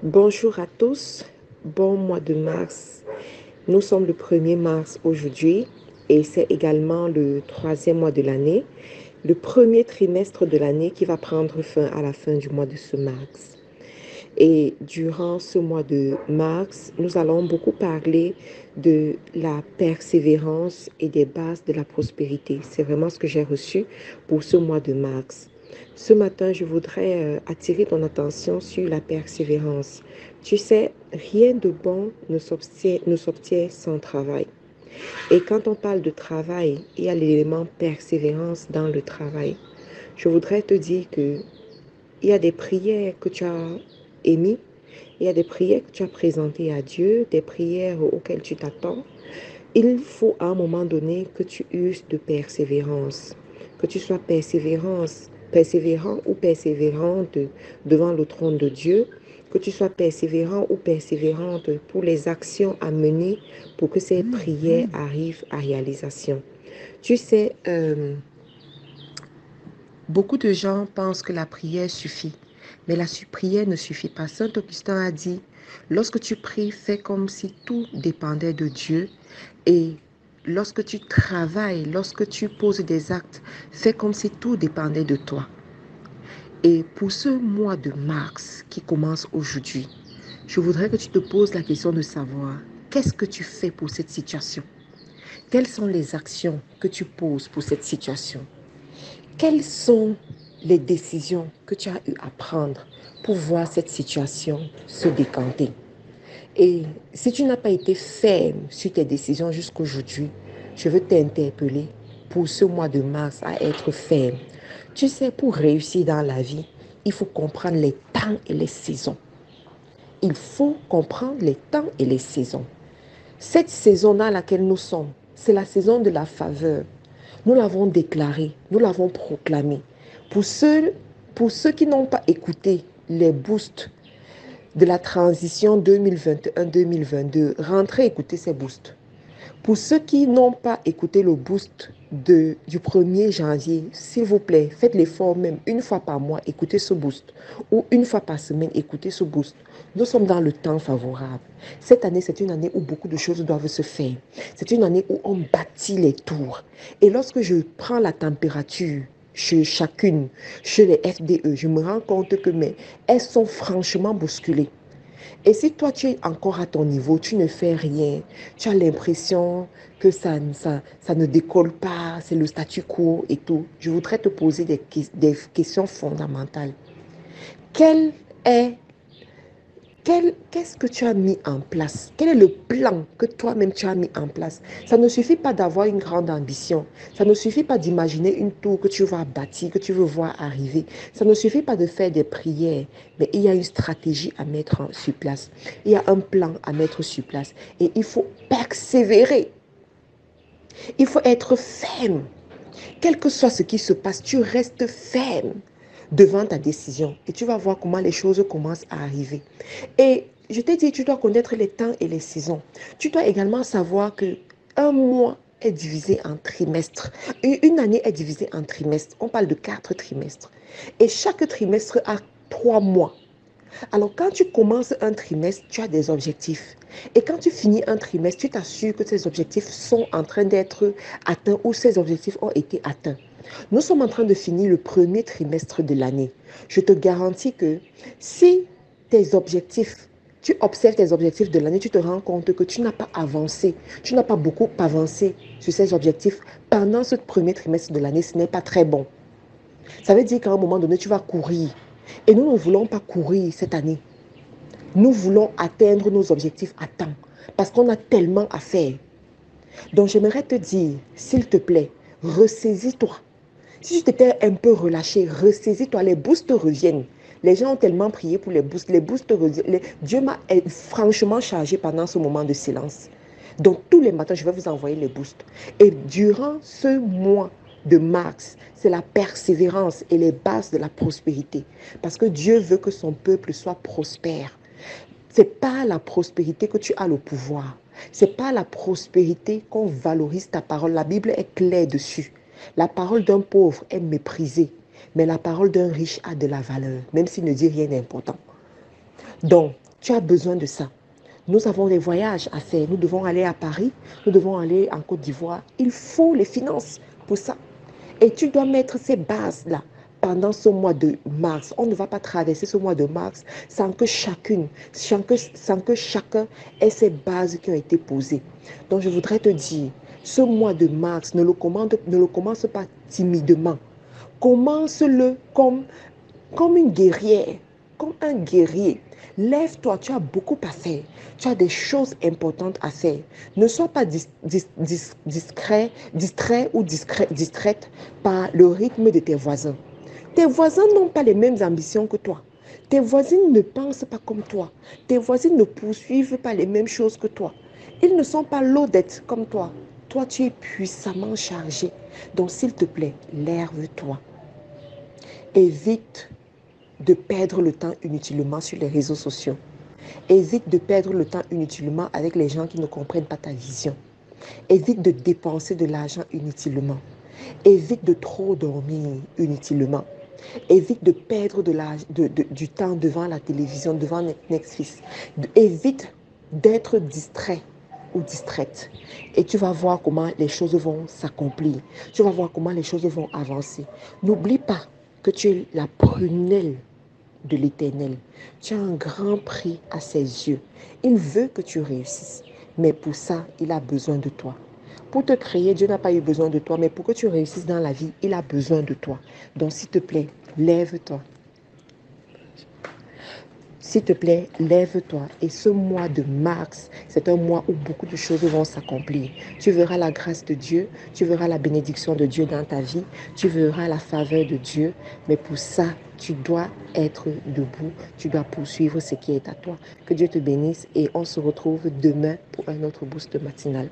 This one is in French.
Bonjour à tous, bon mois de mars. Nous sommes le 1er mars aujourd'hui et c'est également le troisième mois de l'année, le premier trimestre de l'année qui va prendre fin à la fin du mois de ce mars. Et durant ce mois de mars, nous allons beaucoup parler de la persévérance et des bases de la prospérité. C'est vraiment ce que j'ai reçu pour ce mois de mars. Ce matin, je voudrais attirer ton attention sur la persévérance. Tu sais, rien de bon ne s'obtient sans travail. Et quand on parle de travail, il y a l'élément persévérance dans le travail. Je voudrais te dire que il y a des prières que tu as émises, il y a des prières que tu as présentées à Dieu, des prières auxquelles tu t'attends. Il faut à un moment donné que tu uses de persévérance, que tu sois persévérant ou persévérante devant le trône de Dieu, que tu sois persévérant ou persévérante pour les actions à mener pour que ces prières arrivent à réalisation. Tu sais, beaucoup de gens pensent que la prière suffit, mais la prière ne suffit pas. Saint Augustin a dit, lorsque tu pries, fais comme si tout dépendait de Dieu et lorsque tu travailles, lorsque tu poses des actes, fais comme si tout dépendait de toi. Et pour ce mois de mars qui commence aujourd'hui, je voudrais que tu te poses la question de savoir qu'est-ce que tu fais pour cette situation? Quelles sont les actions que tu poses pour cette situation? Quelles sont les décisions que tu as eu à prendre pour voir cette situation se décanter? Et si tu n'as pas été ferme sur tes décisions jusqu'aujourd'hui, je veux t'interpeller pour ce mois de mars à être ferme. Tu sais, pour réussir dans la vie, il faut comprendre les temps et les saisons. Il faut comprendre les temps et les saisons. Cette saison dans laquelle nous sommes, c'est la saison de la faveur. Nous l'avons déclaré, nous l'avons proclamé. Pour ceux qui n'ont pas écouté les boosts de la transition 2021-2022, rentrez écouter ces boosts. Pour ceux qui n'ont pas écouté le boost du 1er janvier, s'il vous plaît, faites l'effort même une fois par mois, écoutez ce boost. Ou une fois par semaine, écoutez ce boost. Nous sommes dans le temps favorable. Cette année, c'est une année où beaucoup de choses doivent se faire. C'est une année où on bâtit les tours. Et lorsque je prends la température chez chacune, chez les FDE, je me rends compte que elles sont franchement bousculées. Et si toi, tu es encore à ton niveau, tu ne fais rien, tu as l'impression que ça ne décolle pas, c'est le statu quo et tout, je voudrais te poser des questions fondamentales. Quel est Qu'est-ce que tu as mis en place? Quel est le plan que toi-même tu as mis en place? Ça ne suffit pas d'avoir une grande ambition. Ça ne suffit pas d'imaginer une tour que tu vas bâtir, que tu veux voir arriver. Ça ne suffit pas de faire des prières. Mais il y a une stratégie à mettre sur place. Il y a un plan à mettre sur place. Et il faut persévérer. Il faut être ferme. Quel que soit ce qui se passe, tu restes ferme devant ta décision et tu vas voir comment les choses commencent à arriver. Et je t'ai dit, tu dois connaître les temps et les saisons. Tu dois également savoir que un mois est divisé en trimestres. Une année est divisée en trimestres. On parle de 4 trimestres. Et chaque trimestre a 3 mois. Alors, quand tu commences un trimestre, tu as des objectifs. Et quand tu finis un trimestre, tu t'assures que ces objectifs sont en train d'être atteints ou ces objectifs ont été atteints. Nous sommes en train de finir le premier trimestre de l'année. Je te garantis que si tes objectifs, tu observes tes objectifs de l'année, tu te rends compte que tu n'as pas avancé, tu n'as pas beaucoup avancé sur ces objectifs pendant ce premier trimestre de l'année, ce n'est pas très bon. Ça veut dire qu'à un moment donné, tu vas courir. Et nous ne voulons pas courir cette année. Nous voulons atteindre nos objectifs à temps parce qu'on a tellement à faire. Donc j'aimerais te dire, s'il te plaît, ressaisis-toi. Si tu t'étais un peu relâché, ressaisis-toi. Les boosts reviennent. Les gens ont tellement prié pour les boosts. Les boosts reviennent. Dieu m'a franchement chargé pendant ce moment de silence. Donc tous les matins, je vais vous envoyer les boosts. Et durant ce mois de mars, c'est la persévérance et les bases de la prospérité. Parce que Dieu veut que son peuple soit prospère. Ce n'est pas la prospérité que tu as le pouvoir. Ce n'est pas la prospérité qu'on valorise ta parole. La Bible est claire dessus. La parole d'un pauvre est méprisée, mais la parole d'un riche a de la valeur, même s'il ne dit rien d'important. Donc, Tu as besoin de ça. Nous avons des voyages à faire. Nous devons aller à Paris. Nous devons aller en Côte d'Ivoire. Il faut les finances pour ça. Et tu dois mettre ces bases-là pendant ce mois de mars. On ne va pas traverser ce mois de mars sans que chacun ait ces bases qui ont été posées. Donc, je voudrais te dire, ce mois de mars, ne le commence pas timidement. Commence-le comme une guerrière, comme un guerrier. Lève-toi, tu as beaucoup à faire. Tu as des choses importantes à faire. Ne sois pas distrait ou distraite par le rythme de tes voisins. Tes voisins n'ont pas les mêmes ambitions que toi. Tes voisines ne pensent pas comme toi. Tes voisines ne poursuivent pas les mêmes choses que toi. Ils ne sont pas l'odette comme toi. Toi, tu es puissamment chargé. Donc, s'il te plaît, lève-toi. Évite de perdre le temps inutilement sur les réseaux sociaux. Évite de perdre le temps inutilement avec les gens qui ne comprennent pas ta vision. Évite de dépenser de l'argent inutilement. Évite de trop dormir inutilement. Évite de perdre du temps devant la télévision, devant Netflix. Évite d'être distrait ou distraite. Et tu vas voir comment les choses vont s'accomplir. Tu vas voir comment les choses vont avancer. N'oublie pas que tu es la prunelle de l'Éternel. Tu as un grand prix à ses yeux. Il veut que tu réussisses. Mais pour ça, il a besoin de toi. Pour te créer, Dieu n'a pas eu besoin de toi, mais pour que tu réussisses dans la vie, il a besoin de toi. Donc, s'il te plaît, lève-toi. S'il te plaît, lève-toi. Et ce mois de mars, c'est un mois où beaucoup de choses vont s'accomplir. Tu verras la grâce de Dieu, tu verras la bénédiction de Dieu dans ta vie, tu verras la faveur de Dieu. Mais pour ça, tu dois être debout, tu dois poursuivre ce qui est à toi. Que Dieu te bénisse et on se retrouve demain pour un autre boost matinal.